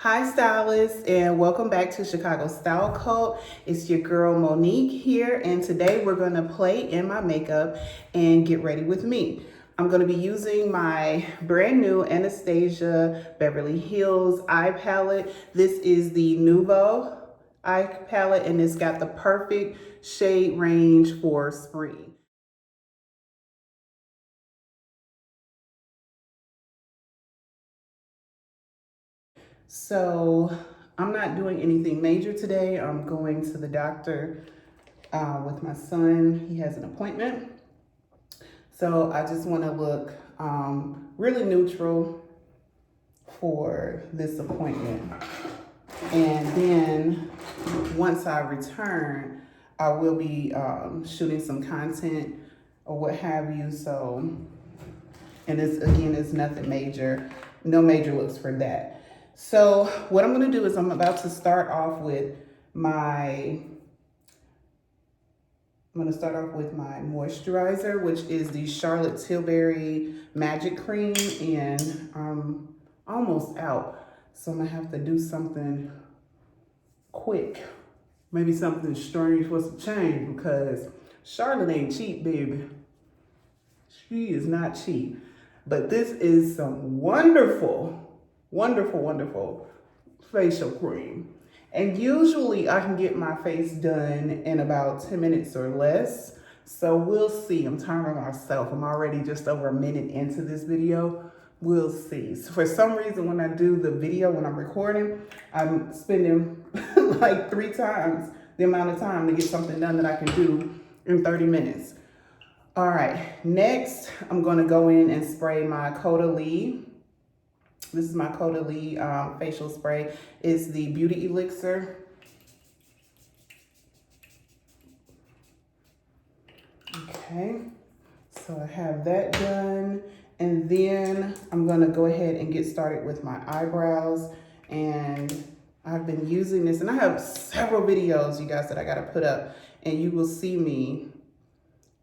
Hi stylists, and welcome back to Chicago Style Cult. It's your girl Monique here, and today we're going to play in my makeup and get ready with me. I'm going to be using my brand new Anastasia Beverly Hills eye palette. This is the Nouveau eye palette, and it's got the perfect shade range for spring. So I'm not doing anything major today. I'm going to the doctor with my son. He has an appointment. So I just want to look really neutral for this appointment. And then once I return, I will be shooting some content or what have you. So, and it's nothing major, no major looks for that. So what I'm going to do is I'm about to start off with my moisturizer, which is the Charlotte Tilbury Magic Cream, and I'm almost out. So I'm gonna have to do something quick. Maybe something strange for some change because Charlotte ain't cheap, baby. She is not cheap. But this is some wonderful, wonderful, wonderful facial cream. And usually I can get my face done in about 10 minutes or less. So we'll see. I'm timing myself. I'm already just over a minute into this video. We'll see. So for some reason, when I do the video, when I'm recording, I'm spending like 3 times the amount of time to get something done that I can do in 30 minutes. All right, next, I'm gonna go in and spray my Caudalie. This is my Caudalie facial spray. It's the Beauty Elixir. Okay, so I have that done. And then I'm gonna go ahead and get started with my eyebrows. And I've been using this, and I have several videos, you guys, that I gotta put up. And you will see me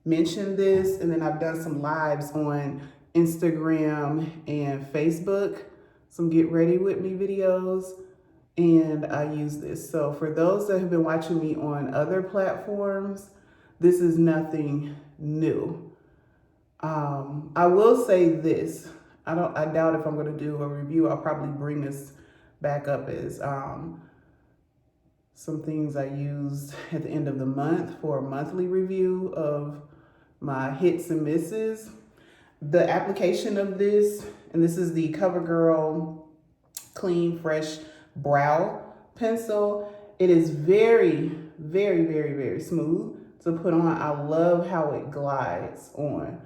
mention this. And then I've done some lives on Instagram and Facebook, some get ready with me videos, and I use this. So for those that have been watching me on other platforms, this is nothing new. I will say this, I doubt if I'm gonna do a review, I'll probably bring this back up as some things I used at the end of the month for a monthly review of my hits and misses. The application of this, and this is the CoverGirl Clean Fresh Brow Pencil. It is very, very, very, very smooth to put on. I love how it glides on.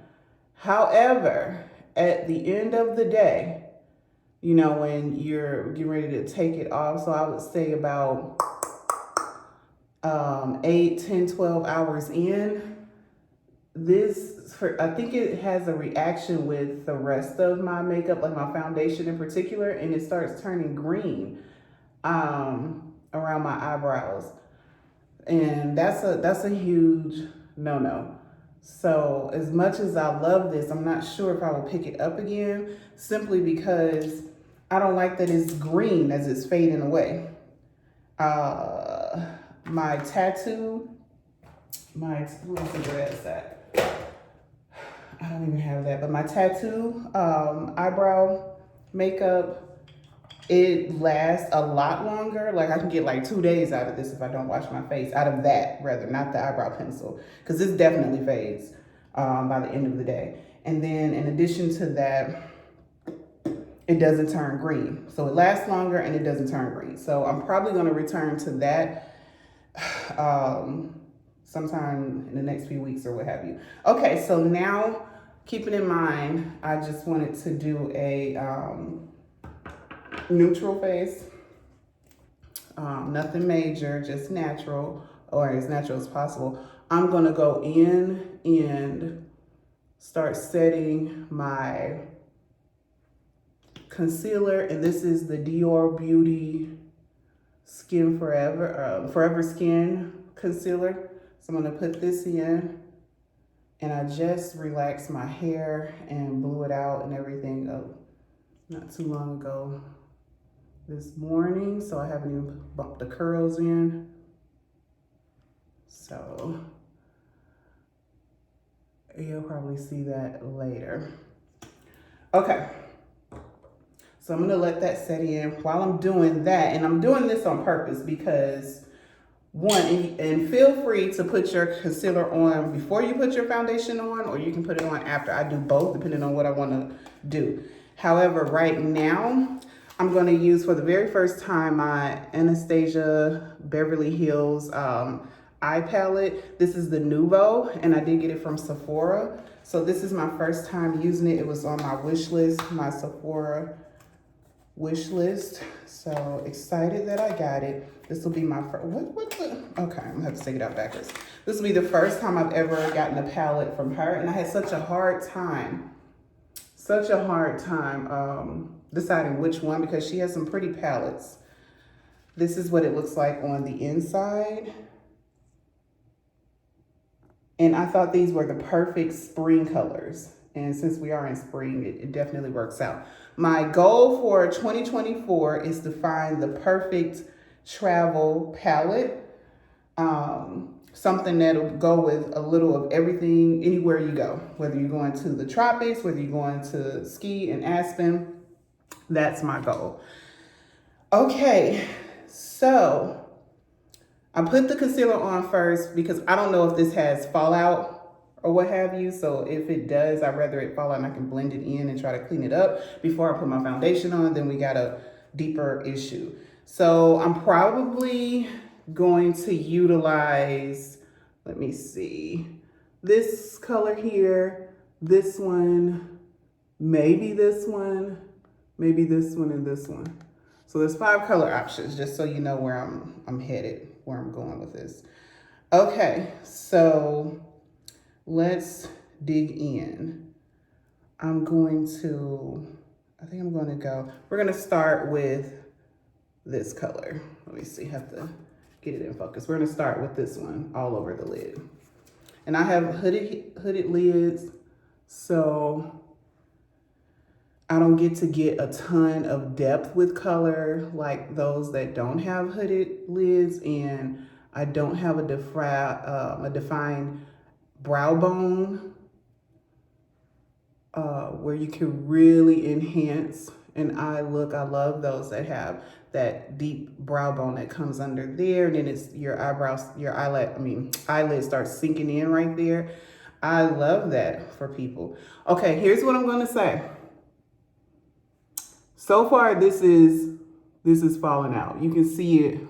However, at the end of the day, you know, when you're getting ready to take it off, so I would say about 8, 10, 12 hours in, I think it has a reaction with the rest of my makeup, like my foundation in particular, and it starts turning green around my eyebrows. And that's a huge no-no. So as much as I love this, I'm not sure if I will pick it up again, simply because I don't like that it's green as it's fading away. My tattoo, where's the grass at? I don't even have that, but my tattoo eyebrow makeup, it lasts a lot longer. Like I can get like 2 days out of this if I don't wash my face. Out of that, rather, not the eyebrow pencil, because this definitely fades by the end of the day. And then in addition to that, it doesn't turn green. So it lasts longer and it doesn't turn green. So I'm probably gonna return to that sometime in the next few weeks or what have you. Okay, so now, keeping in mind, I just wanted to do a neutral face. Nothing major, just natural, or as natural as possible. I'm gonna go in and start setting my concealer, and this is the Dior Beauty Skin Forever Skin Concealer. So I'm gonna put this in, and I just relaxed my hair and blew it out and everything not too long ago. this morning, so I haven't even bumped the curls in. So you'll probably see that later. Okay, so I'm gonna let that set in. While I'm doing that, and I'm doing this on purpose because one, and feel free to put your concealer on before you put your foundation on, or you can put it on after. I do both depending on what I want to do. However, right now, I'm going to use for the very first time my Anastasia Beverly Hills eye palette. This is the Nouveau, and I did get it from Sephora. So this is my first time using it. It was on my wish list, my Sephora wish list. So excited that I got it. This will be my first, okay, I'm gonna have to take it out backwards. This will be the first time I've ever gotten a palette from her, and I had such a hard time deciding which one because she has some pretty palettes. This is what it looks like on the inside. And I thought these were the perfect spring colors. And since we are in spring, it definitely works out. My goal for 2024 is to find the perfect travel palette. Something that'll go with a little of everything anywhere you go. Whether you're going to the tropics, whether you're going to ski in Aspen, that's my goal. Okay, so I put the concealer on first because I don't know if this has fallout or what have you. So if it does, I'd rather it fall out and I can blend it in and try to clean it up before I put my foundation on. Then we got a deeper issue. So I'm probably going to utilize, let me see, this color here, this one, maybe this one, maybe this one, and this one. So there's 5 color options, just so you know where I'm headed, where I'm going with this. Okay, so let's dig in. I think I'm going to go, we're going to start with this color. Let me see, have to get it in focus. We're going to start with this one all over the lid. And I have hooded lids, so I don't get to get a ton of depth with color like those that don't have hooded lids, and I don't have a defined brow bone where you can really enhance an eye look. I love those that have that deep brow bone that comes under there, and then it's your eyelid starts sinking in right there. I love that for people. Okay, here's what I'm gonna say. So far, this is falling out. You can see it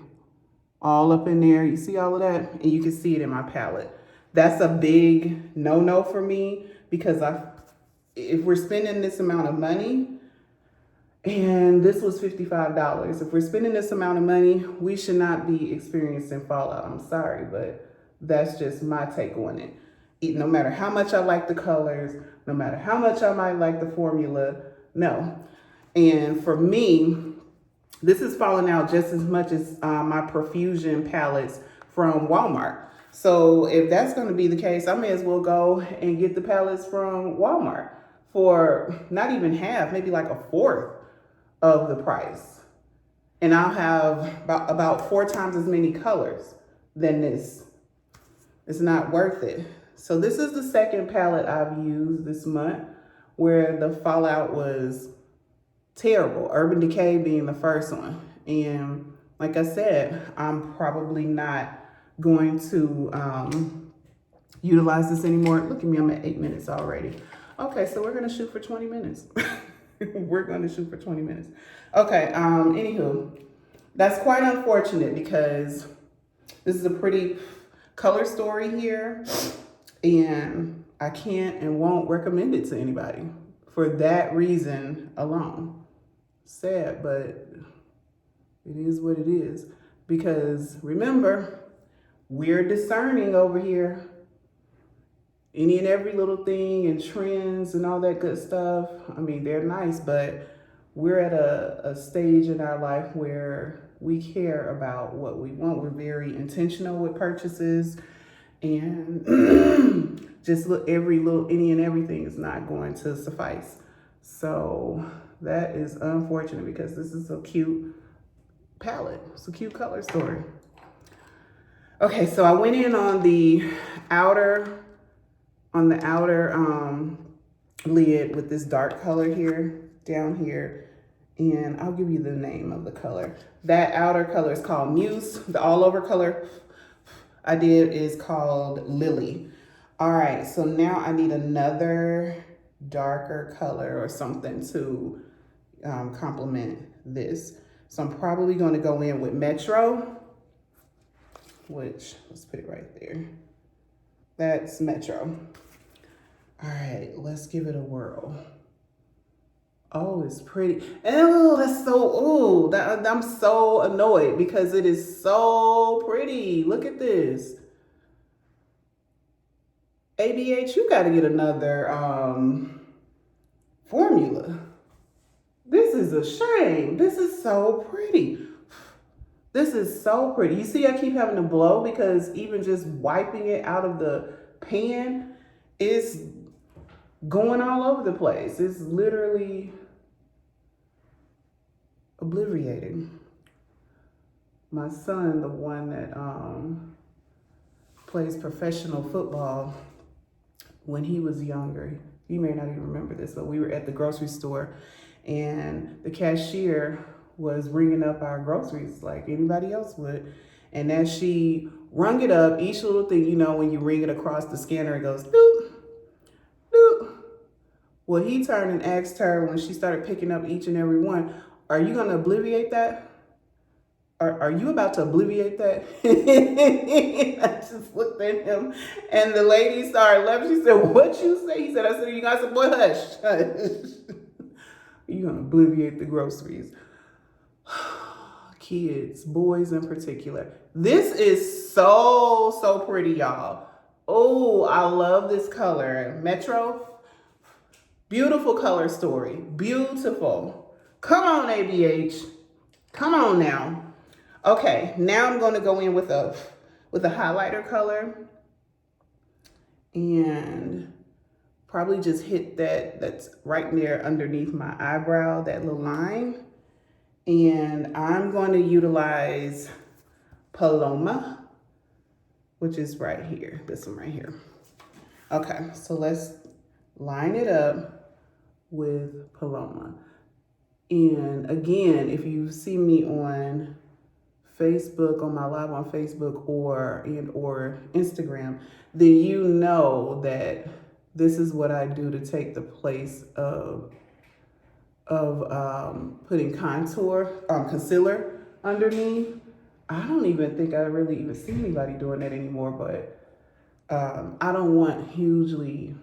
all up in there. You see all of that? And you can see it in my palette. That's a big no-no for me because if we're spending this amount of money, and this was $55, if we're spending this amount of money, we should not be experiencing fallout. I'm sorry, but that's just my take on it. No matter how much I like the colors, no matter how much I might like the formula, no. And for me, this is falling out just as much as my Profusion palettes from Walmart. So if that's going to be the case, I may as well go and get the palettes from Walmart for not even half, maybe like a fourth of the price. And I'll have about 4 times as many colors than this. It's not worth it. So this is the second palette I've used this month where the fallout was terrible. Urban Decay being the first one. And like I said, I'm probably not going to utilize this anymore. Look at me, I'm at 8 minutes already. Okay, so we're gonna shoot for 20 minutes. We're gonna shoot for 20 minutes. Okay, anywho, that's quite unfortunate because this is a pretty color story here, and I can't and won't recommend it to anybody for that reason alone. Sad, but it is what it is. Because remember, we're discerning over here. Any and every little thing and trends and all that good stuff, I mean, they're nice, but we're at a stage in our life where we care about what we want. We're very intentional with purchases, and just look, every little any and everything is not going to suffice. So that is unfortunate because this is so cute. palette. It's a cute color story. Okay, so I went in on the outer, lid with this dark color here, down here, and I'll give you the name of the color. That outer color is called Muse. The all over color I did is called Lily. All right, so now I need another darker color or something to complement this. So I'm probably going to go in with Metro, which, let's put it right there. That's Metro. All right, let's give it a whirl. Oh, it's pretty. Oh, that's so, I'm so annoyed because it is so pretty. Look at this. ABH, you got to get another formula. This is a shame. This is so pretty. This is so pretty. You see, I keep having to blow because even just wiping it out of the pan is going all over the place. It's literally obliterating. My son, the one that plays professional football, when he was younger, you may not even remember this, but we were at the grocery store and the cashier was ringing up our groceries like anybody else would. And as she rung it up, each little thing, you know, when you ring it across the scanner, it goes doop, doop. Well, he turned and asked her when she started picking up each and every one, are you gonna obliviate that? Are you about to obliviate that? I just looked at him and the lady started laughing. She said, what you say? He said, I said, you guys said, boy, hush, hush. You're gonna obliviate the groceries. Kids, boys in particular. This is so pretty, y'all. Oh, I love this color. Metro, beautiful color story, beautiful. Come on, ABH, come on now. Okay, now I'm going to go in with a highlighter color and probably just hit that's right there underneath my eyebrow, that little line. And I'm going to utilize Paloma, which is right here, this one right here. Okay, so let's line it up with Paloma. And again, if you see me on Facebook, on my live on Facebook or Instagram, then you know that this is what I do to take the place of putting concealer underneath. I don't even think I really even see anybody doing that anymore, but I don't want hugely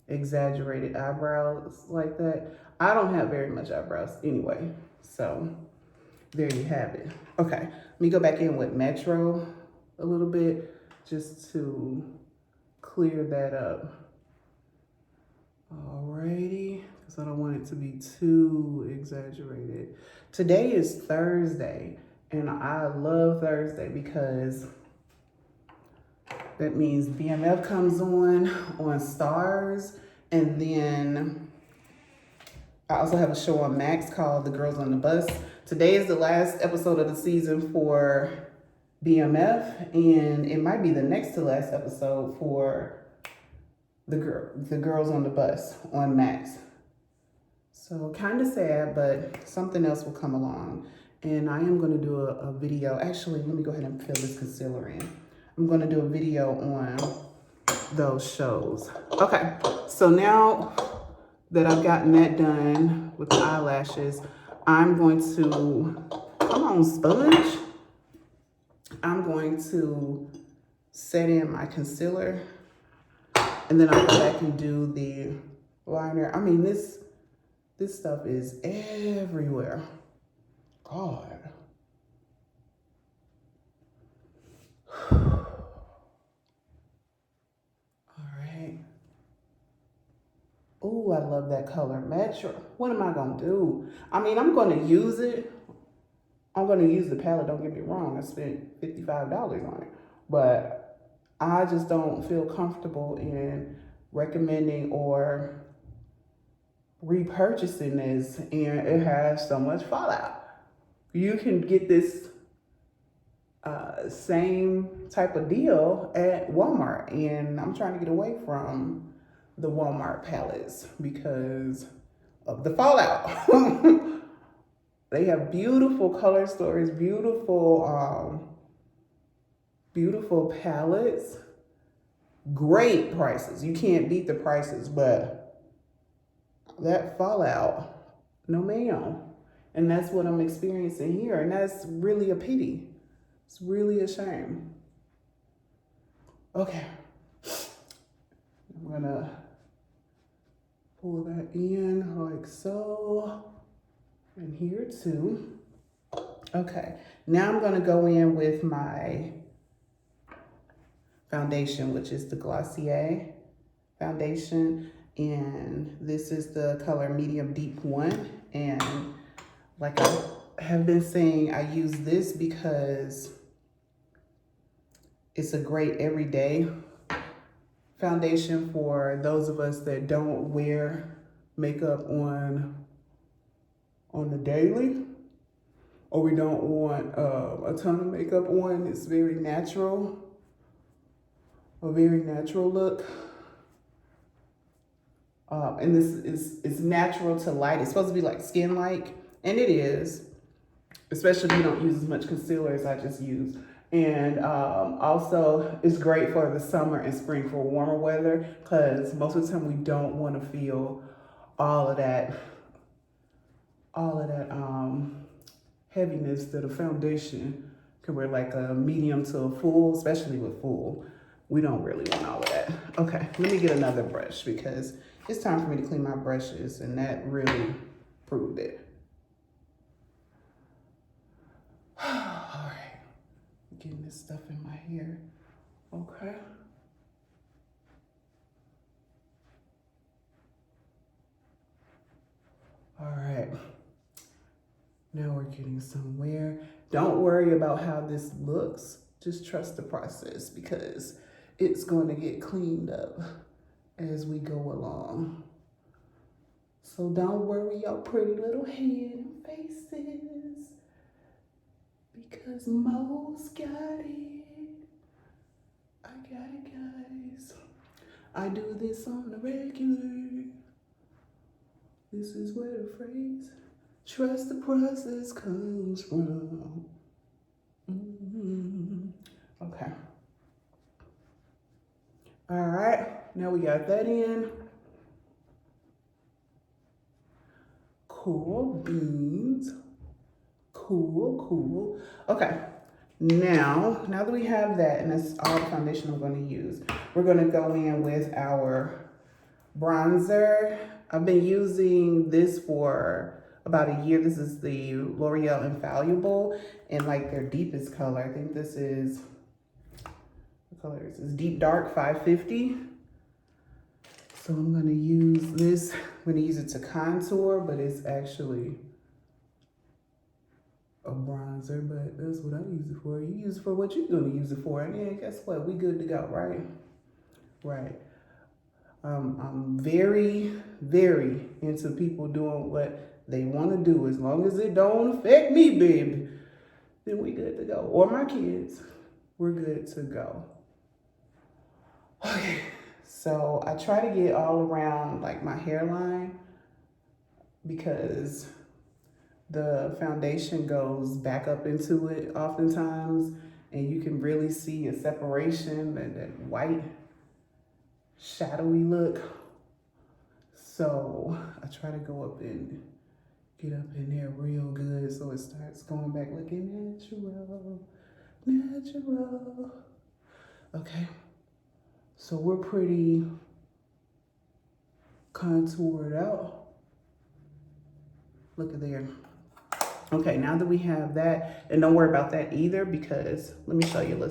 exaggerated eyebrows like that. I don't have very much eyebrows anyway, so there you have it. Okay, let me go back in with Metro a little bit just to clear that up. Alrighty, because I don't want it to be too exaggerated. Today is Thursday, and I love Thursday because that means BMF comes on Stars, and then I also have a show on Max called The Girls on the Bus. Today is the last episode of the season for BMF, and it might be the next to last episode for the Girls on the Bus on Max. So kind of sad, but something else will come along. And I am going to do a video. Actually, let me go ahead and fill this concealer in. I'm going to do a video on those shows. Okay, so now that I've gotten that done with the eyelashes, I'm going to, come on, sponge. I'm going to set in my concealer, and then I'll go back and do the liner. I mean, this stuff is everywhere. God. Oh, I love that color. Metro. What am I going to do? I mean, I'm going to use it. I'm going to use the palette. Don't get me wrong. I spent $55 on it. But I just don't feel comfortable in recommending or repurchasing this. And it has so much fallout. You can get this same type of deal at Walmart, and I'm trying to get away from the Walmart palettes because of the fallout. They have beautiful color stories, beautiful palettes, great prices. You can't beat the prices, but that fallout, no ma'am. And that's what I'm experiencing here, and that's really a pity. It's really a shame. Okay, I'm gonna pull that in like so, and here too. Okay, now I'm gonna go in with my foundation, which is the Glossier foundation, and this is the color Medium Deep 1. And like I have been saying, I use this because it's a great everyday foundation for those of us that don't wear makeup on the daily, or we don't want a ton of makeup on. It's very natural, a very natural look. And this is natural to light. It's supposed to be like skin-like, and it is, especially if you don't use as much concealer as I just used. And also, it's great for the summer and spring for warmer weather, because most of the time we don't want to feel all of that heaviness that a foundation can wear, like a medium to a full, especially with full. We don't really want all of that. Okay, let me get another brush because it's time for me to clean my brushes, and that really proved it. All right, getting this stuff in my hair. Okay. All right. Now we're getting somewhere. Don't worry about how this looks. Just trust the process, because it's going to get cleaned up as we go along. So don't worry your pretty little head and faces, because Mo's got it. I got it, guys. I do this on the regular. This is where the phrase, trust the process, comes from. Okay. All right, now we got that in. Cool beans. Cool. Okay, now that we have that, and that's all the foundation I'm going to use, we're going to go in with our bronzer. I've been using this for about a year. This is the L'Oreal Infallible, and like their deepest color. I think this is, what color is this? Deep Dark 550. So I'm gonna use this. I'm gonna use it to contour, but it's actually a bronzer, but that's what I use it for. You use it for what you're gonna use it for. And then guess what? We good to go, right? Right. I'm very, very into people doing what they want to do. As long as it don't affect me, baby, then we good to go. Or my kids, we're good to go. Okay, so I try to get all around like my hairline, because the foundation goes back up into it oftentimes, and you can really see a separation and that white shadowy look. So I try to go up and get up in there real good so it starts going back looking natural. Okay, so we're pretty contoured out. Look at there. Okay, now that we have that, and don't worry about that either, because let me show you a little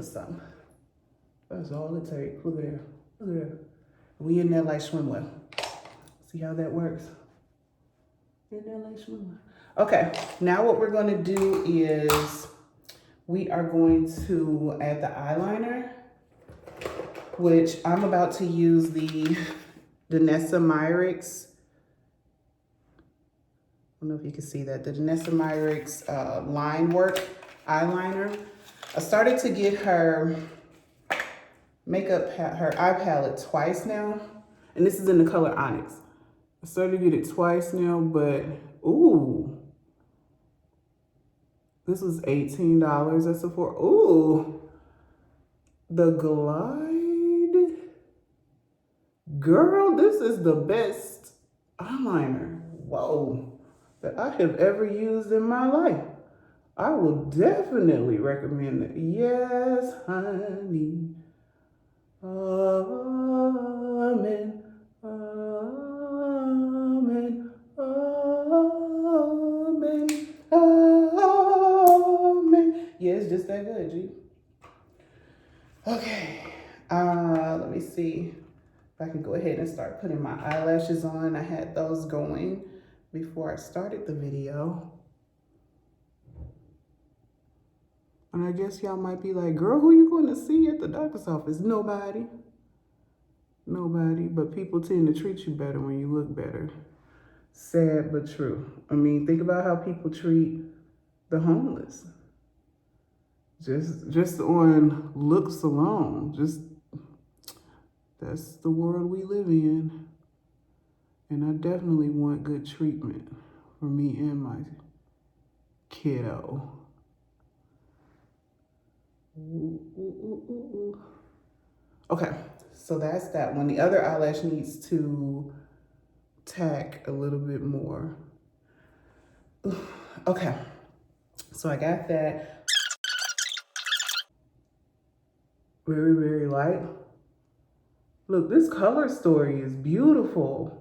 something. That's all it takes. Look at there. We in there like swimwear. See how that works? In there like swimwear. Okay, now what we're gonna do is we are going to add the eyeliner, which I'm about to use the Danessa Myricks don't know if you can see that. The Danessa Myricks line work eyeliner. I started to get her her eye palette twice now. And this is in the color Onyx. I started to get it twice now, but ooh. This was $18 at Sephora. Ooh. The Glide. Girl, this is the best eyeliner. Whoa. That I have ever used in my life. I will definitely recommend it. Yes, honey. Amen. Amen. Amen. Amen. Yeah, it's just that good, G. Okay. Let me see if I can go ahead and start putting my eyelashes on. I had those going before I started the video. And I guess y'all might be like, girl, who you going to see at the doctor's office? Nobody. Nobody. But people tend to treat you better when you look better. Sad but true. I mean, think about how people treat the homeless. Just on looks alone. That's the world we live in. And I definitely want good treatment for me and my kiddo. Ooh, ooh, ooh, ooh, ooh. Okay, so that's that one. The other eyelash needs to tack a little bit more. Okay, so I got that. Very, very light. Look, this color story is beautiful.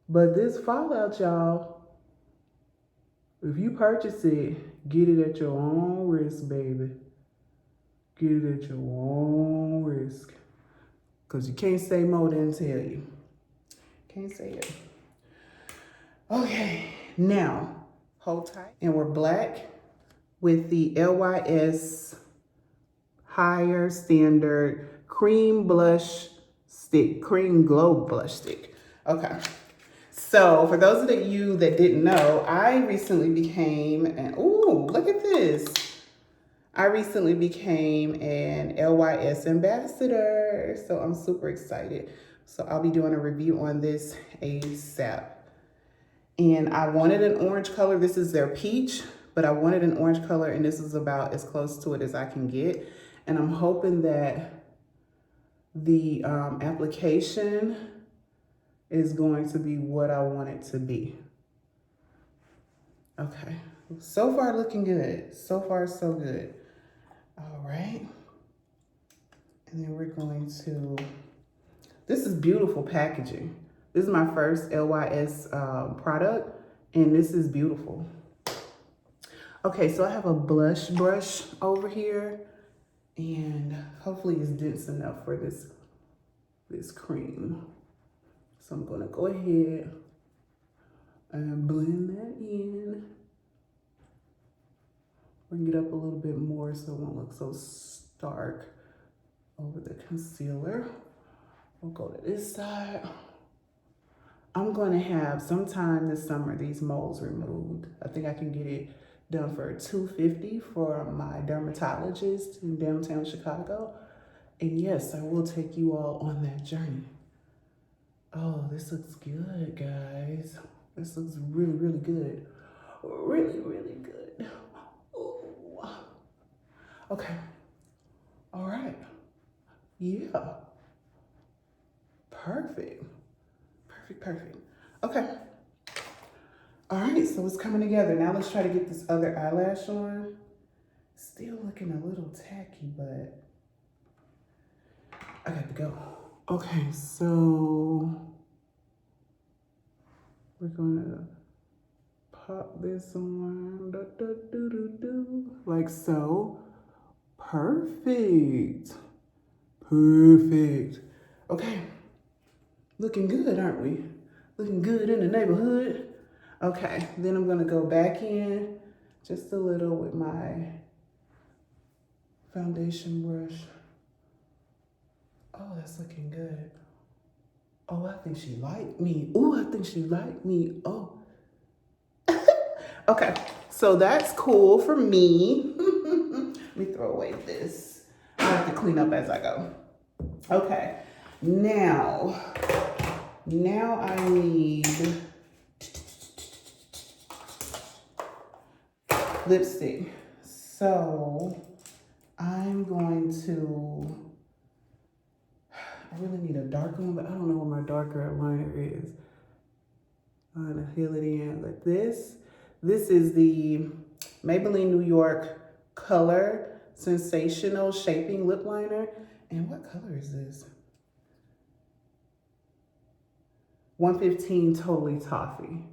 But this Fallout, y'all, if you purchase it, get it at your own risk, baby. Get it at your own risk. Because you can't say more than tell you. Can't say it. Okay, now, hold tight. And we're black with the LYS Higher Standard Cream Blush Stick. Cream Glow Blush Stick. Okay. So, for those of you that didn't know, I recently became an, ooh, look at this. I recently became an LYS ambassador, so I'm super excited. So I'll be doing a review on this ASAP. And I wanted an orange color. This is their peach, but I wanted an orange color, and this is about as close to it as I can get. And I'm hoping that the application is going to be what I want it to be. Okay, so far looking good. So far so good. All right, and then we're going to, this is beautiful packaging. This is my first LYS product, and this is beautiful. Okay, so I have a blush brush over here, and hopefully it's dense enough for this cream. So I'm gonna go ahead and blend that in. Bring it up a little bit more so it won't look so stark over the concealer. We'll go to this side. I'm gonna have sometime this summer these moles removed. I think I can get it done for $250 for my dermatologist in downtown Chicago. And yes, I will take you all on that journey. Oh, this looks good, guys. This looks really, really good. Really, really good. Ooh. Okay. All right. Yeah. Perfect. Perfect, perfect. Okay. All right, so it's coming together. Now let's try to get this other eyelash on. Still looking a little tacky, but I got to go. Okay, so we're gonna pop this on, like so. Perfect. Perfect. Okay, looking good, aren't we? Looking good in the neighborhood. Okay, then I'm gonna go back in just a little with my foundation brush. Oh, that's looking good. Oh, I think she liked me. Oh, I think she liked me. Oh. Okay, so that's cool for me. Let me throw away this. I have to clean up as I go. Okay, now I need lipstick. So I'm going to, I really need a darker one, but I don't know where my darker liner is. I'm gonna fill it in like this. This is the Maybelline New York Color Sensational Shaping Lip Liner. And what color is this? 115 Totally Toffee.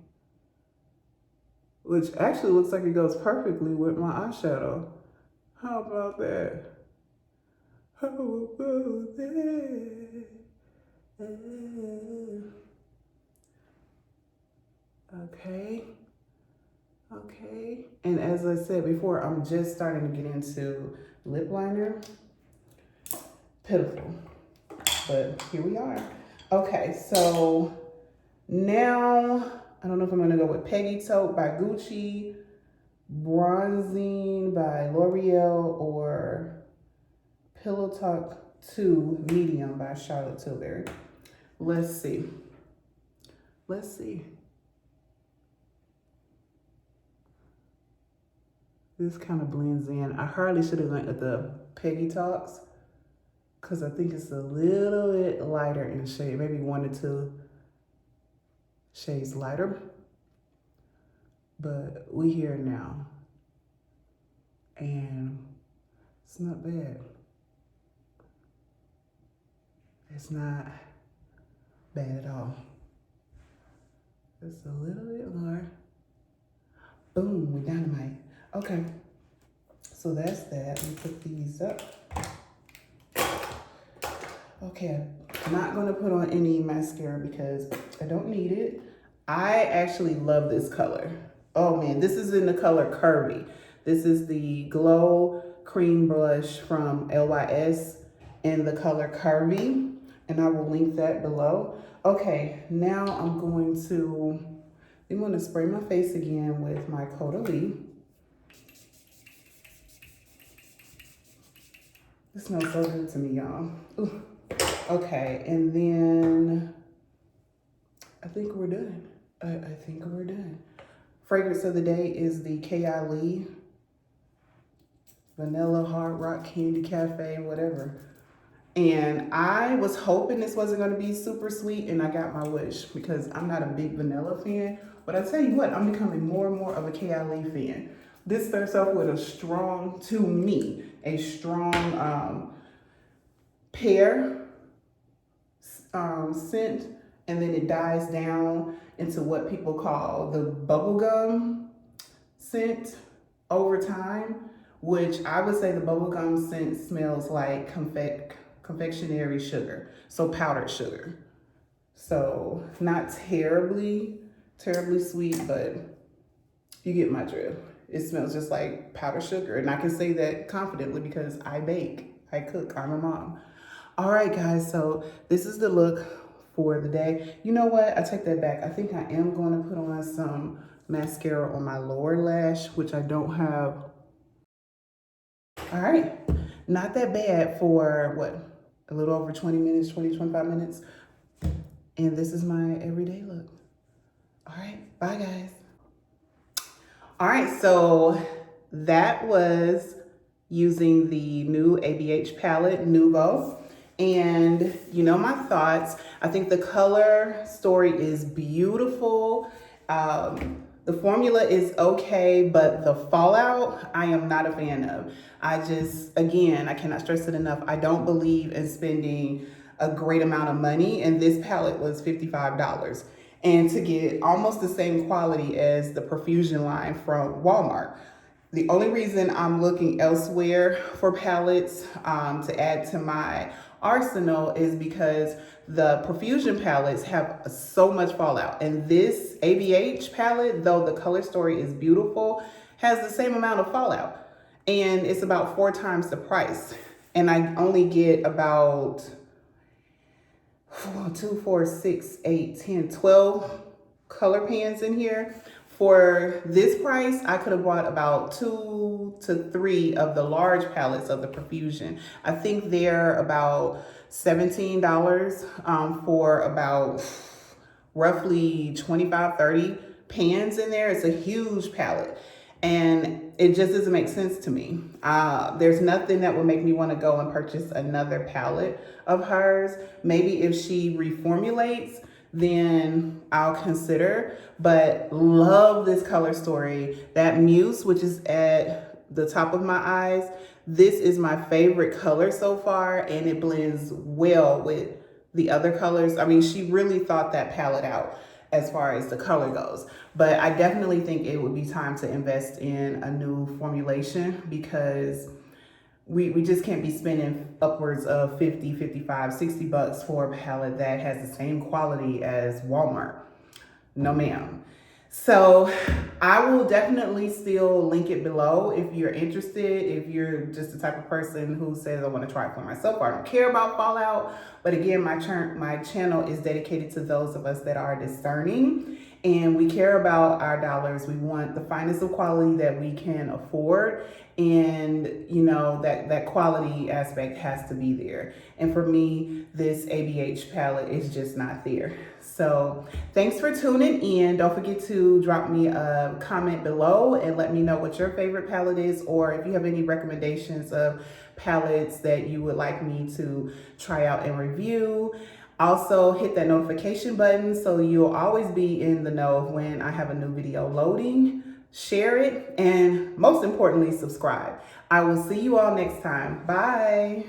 Which actually looks like it goes perfectly with my eyeshadow. How about that? How about that? Okay. Okay. And as I said before, I'm just starting to get into lip liner. Pitiful. But here we are. Okay, so now I don't know if I'm gonna go with Peggy Taupe by Gucci, Bronzing by L'Oreal, or Pillow Talk 2 Medium by Charlotte Tilbury. Let's see. Let's see. This kind of blends in. I hardly should have went with the Peggy Talks because I think it's a little bit lighter in shade, maybe 1 or 2 shades lighter. But we here now. And it's not bad. It's not bad at all. Just a little bit more. Boom, we dynamite. Okay, so that's that. Let me put these up. Okay, I'm not gonna put on any mascara because I don't need it. I actually love this color. Oh man, this is in the color Curvy. This is the Glow Cream Blush from LYS in the color Curvy, and I will link that below. Okay, now I'm going to spray my face again with my Caudalie. It smells so good to me, y'all. Okay, and then I think we're done. I think we're done. Fragrance of the day is the K.I. Lee Vanilla Hard Rock Candy Cafe, whatever. And I was hoping this wasn't gonna be super sweet, and I got my wish because I'm not a big vanilla fan. But I tell you what, I'm becoming more and more of a K.I. Lee fan. This starts off with a strong, to me, a strong pear scent, and then it dies down into what people call the bubblegum scent over time, which I would say the bubblegum scent smells like confectionery sugar, so powdered sugar. So not terribly sweet, but you get my drift. It smells just like powdered sugar, and I can say that confidently because I bake, I cook, I'm a mom. All right, guys, so this is the look for the day. You know what? I take that back. I think I am going to put on some mascara on my lower lash, which I don't have. All right, not that bad for what? A little over 20 minutes, 25 minutes. And this is my everyday look. All right, bye guys. All right, so that was using the new ABH palette, Nouveau. And you know my thoughts. I think the color story is beautiful. The formula is okay, but the fallout, I am not a fan of. Again, I cannot stress it enough. I don't believe in spending a great amount of money, and this palette was $55. And to get almost the same quality as the Profusion line from Walmart. The only reason I'm looking elsewhere for palettes to add to my arsenal is because the Profusion palettes have so much fallout. And this ABH palette, though the color story is beautiful, has the same amount of fallout. And it's about 4 times the price. And I only get about 2, 4, 6, 8, 10, 12 color pans in here For this price, I could have bought about 2 to 3 of the large palettes of the Profusion. I think they're about $17 for about roughly 25, 30 pans in there. It's a huge palette. And it just doesn't make sense to me. There's nothing that would make me want to go and purchase another palette of hers. Maybe if she reformulates, then I'll consider. But love this color story. That Muse, which is at the top of my eyes, this is my favorite color so far, and it blends well with the other colors. I mean, she really thought that palette out as far as the color goes. But I definitely think it would be time to invest in a new formulation, because we just can't be spending upwards of 50, 55, 60 bucks for a palette that has the same quality as Walmart. No ma'am. So I will definitely still link it below if you're interested, if you're just the type of person who says I want to try it for myself, or I don't care about fallout. But again, my channel is dedicated to those of us that are discerning, and we care about our dollars. We want the finest of quality that we can afford, and you know that quality aspect has to be there. And for me, this ABH palette is just not there. So thanks for tuning in. Don't forget to drop me a comment below and let me know what your favorite palette is, or if you have any recommendations of palettes that you would like me to try out and review. Also, hit that notification button so you'll always be in the know when I have a new video loading. Share it, and most importantly, subscribe. I will see you all next time. Bye.